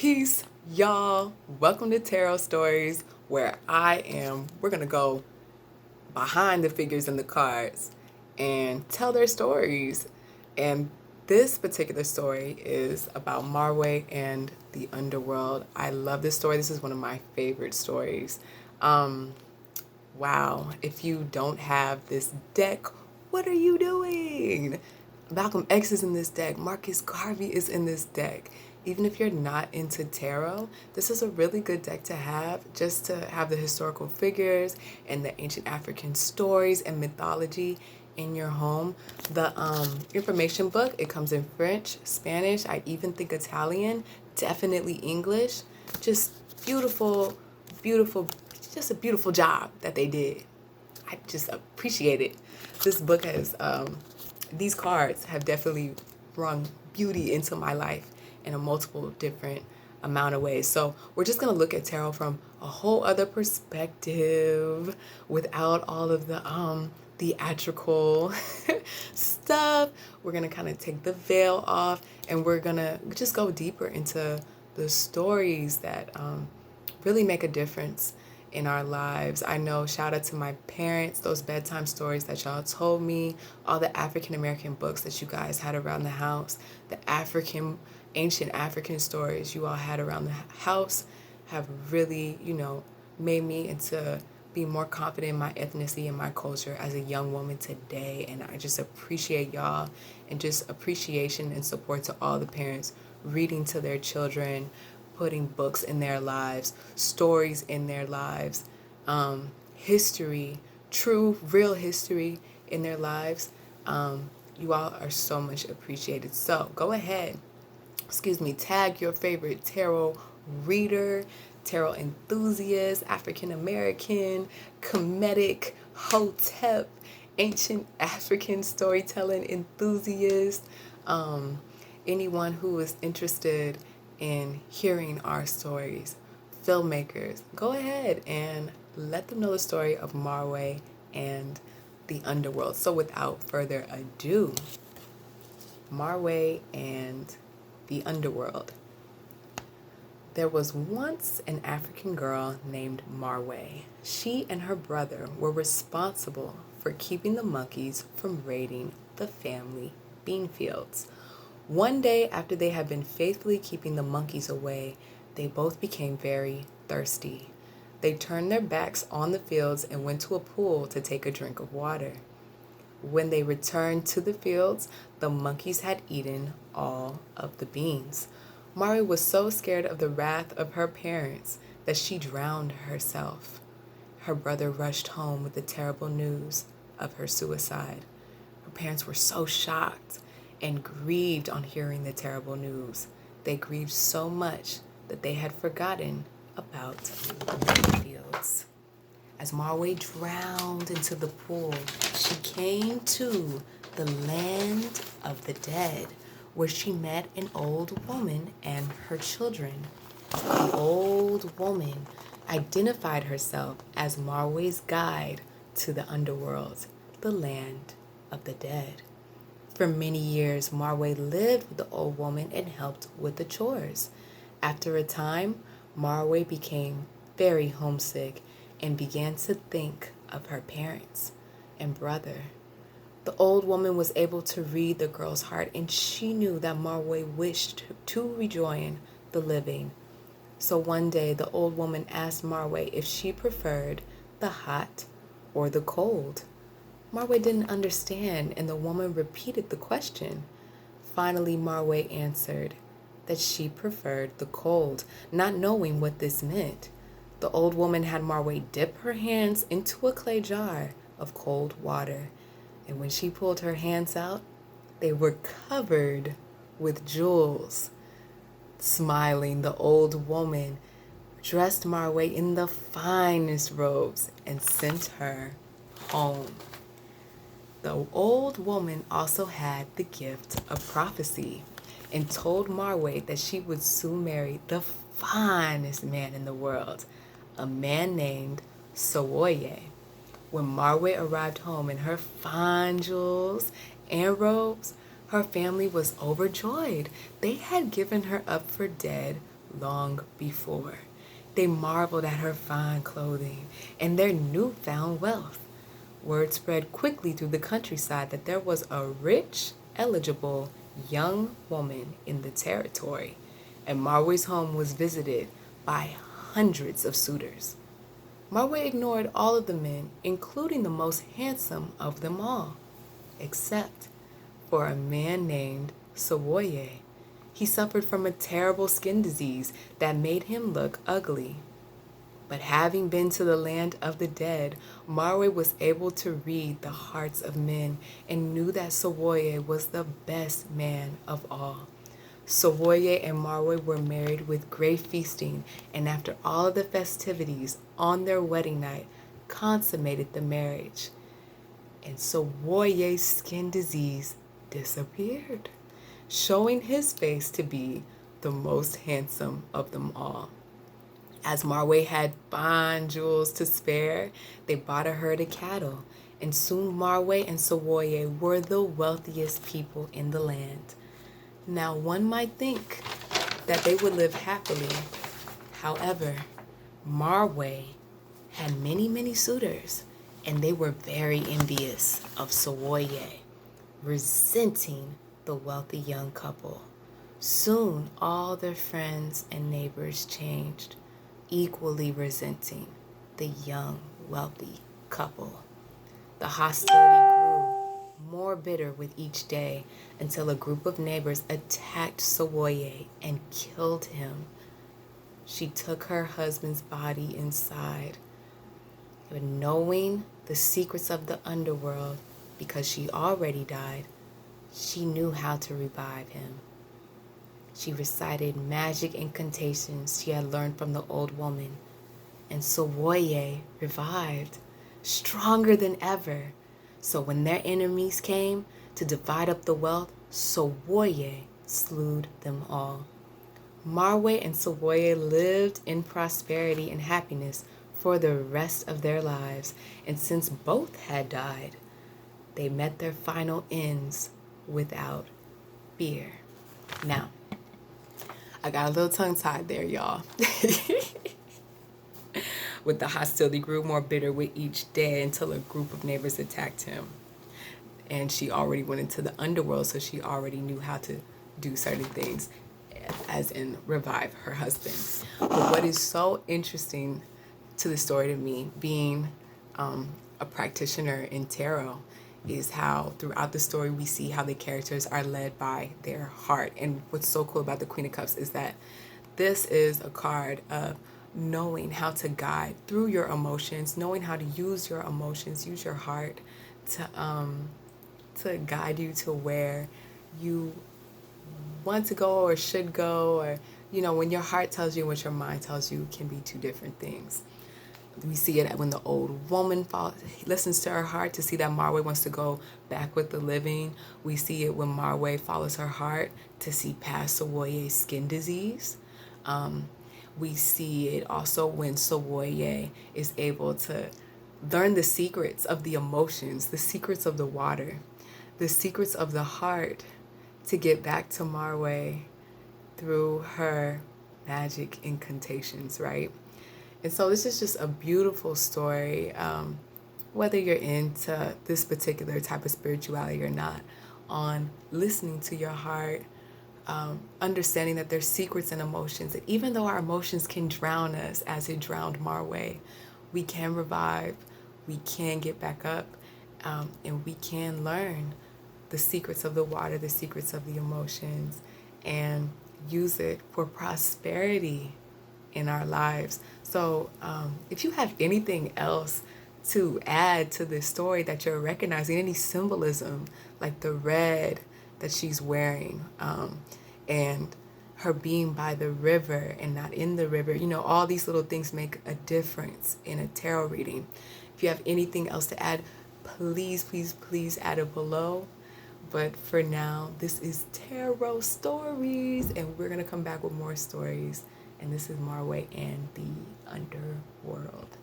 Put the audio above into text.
Peace, y'all. Welcome to Tarot Stories, where we're going to go behind the figures in the cards and tell their stories. And this particular story is about Marwe and the Underworld. I love this story. This is one of my favorite stories. Wow, if you don't have this deck, what are you doing? Malcolm X is in this deck. Marcus Garvey is in this deck. Even if you're not into tarot, this is a really good deck to have, just to have the historical figures and the ancient African stories and mythology in your home. The information book, it comes in French, Spanish, I even think Italian, definitely English. Just beautiful, beautiful, just a beautiful job that they did. I just appreciate it. This book has, these cards have definitely brought beauty into my life in a multiple different amount of ways. So we're just gonna look at tarot from a whole other perspective without all of the theatrical stuff. We're gonna kind of take the veil off and we're gonna just go deeper into the stories that really make a difference in our lives. I know, shout out to my parents, those bedtime stories that y'all told me, all the African American books that you guys had around the house, the ancient African stories you all had around the house have really, made me into be more confident in my ethnicity and my culture as a young woman today. And I just appreciate y'all, and just appreciation and support to all the parents reading to their children, putting books in their lives, stories in their lives, history, true, real history in their lives. You all are so much appreciated. So go ahead, tag your favorite tarot reader, tarot enthusiast, African American, Kemetic, Hotep, ancient African storytelling enthusiast, anyone who is interested in hearing our stories, filmmakers. Go ahead and let them know the story of Marwe and the Underworld. So without further ado, Marwe and the Underworld. There was once an African girl named Marwe. She and her brother were responsible for keeping the monkeys from raiding the family bean fields. One day, after they had been faithfully keeping the monkeys away, they both became very thirsty. They turned their backs on the fields and went to a pool to take a drink of water. When they returned to the fields, the monkeys had eaten all of the beans. Marwe was so scared of the wrath of her parents that she drowned herself. Her brother rushed home with the terrible news of her suicide. Her parents were so shocked and grieved on hearing the terrible news. They grieved so much that they had forgotten about the fields. As Marwe drowned into the pool, she came to the land of the dead, where she met an old woman and her children. The old woman identified herself as Marwe's guide to the underworld, the land of the dead. For many years, Marwe lived with the old woman and helped with the chores. After a time, Marwe became very homesick and began to think of her parents and brother. The old woman was able to read the girl's heart, and she knew that Marwe wished to rejoin the living. So one day, the old woman asked Marwe if she preferred the hot or the cold. Marwe didn't understand, and the woman repeated the question. Finally, Marwe answered that she preferred the cold, not knowing what this meant. The old woman had Marwe dip her hands into a clay jar of cold water, and when she pulled her hands out, they were covered with jewels. Smiling, the old woman dressed Marwe in the finest robes and sent her home. The old woman also had the gift of prophecy and told Marwe that she would soon marry the finest man in the world, a man named Sawoye. When Marwe arrived home in her fine jewels and robes, her family was overjoyed. They had given her up for dead long before. They marveled at her fine clothing and their newfound wealth. Word spread quickly through the countryside that there was a rich, eligible young woman in the territory, and Marwe's home was visited by hundreds of suitors. Marwe ignored all of the men, including the most handsome of them all, except for a man named Sawoye. He suffered from a terrible skin disease that made him look ugly. But having been to the land of the dead, Marwe was able to read the hearts of men and knew that Sawoye was the best man of all. Sawoye and Marwe were married with great feasting, and after all of the festivities on their wedding night, consummated the marriage. And Sawoye's skin disease disappeared, showing his face to be the most handsome of them all. As Marwe had fine jewels to spare, they bought a herd of cattle, and soon Marwe and Sawoye were the wealthiest people in the land. Now one might think that they would live happily. However, Marwe had many suitors, and they were very envious of Sawoye, resenting the wealthy young couple. Soon all their friends and neighbors changed, equally resenting the young, wealthy couple. The hostility grew more bitter with each day until a group of neighbors attacked Sawoye and killed him. She took her husband's body inside, but knowing the secrets of the underworld, because she already died, she knew how to revive him. She recited magic incantations she had learned from the old woman, and Sawoye revived, stronger than ever. So when their enemies came to divide up the wealth, Sawoye slew them all. Marwe and Sawoye lived in prosperity and happiness for the rest of their lives, and since both had died, they met their final ends without fear. Now, I got a little tongue-tied there, y'all. With the hostility grew more bitter with each day until a group of neighbors attacked him. And she already went into the underworld, so she already knew how to do certain things, as in revive her husband. But what is so interesting to the story to me, being a practitioner in tarot, is how throughout the story we see how the characters are led by their heart. And what's so cool about the Queen of Cups is that this is a card of knowing how to guide through your emotions, knowing how to use your emotions, use your heart to guide you to where you want to go or should go, or when your heart tells you and what your mind tells you can be two different things. We see it when the old woman listens to her heart to see that Marwe wants to go back with the living. We see it when Marwe follows her heart to see past Sawoye's skin disease. We see it also when Sawoye is able to learn the secrets of the emotions, the secrets of the water, the secrets of the heart, to get back to Marwe through her magic incantations, right? And so this is just a beautiful story, whether you're into this particular type of spirituality or not, on listening to your heart, understanding that there's secrets and emotions. And even though our emotions can drown us, as it drowned Marwe, we can revive, we can get back up, and we can learn the secrets of the water, the secrets of the emotions, and use it for prosperity in our lives. So if you have anything else to add to this story that you're recognizing, any symbolism, like the red that she's wearing, and her being by the river and not in the river, all these little things make a difference in a tarot reading. If you have anything else to add, please add it below. But for now, this is Tarot Stories, and we're going to come back with more stories. And this is Marwe and the Underworld.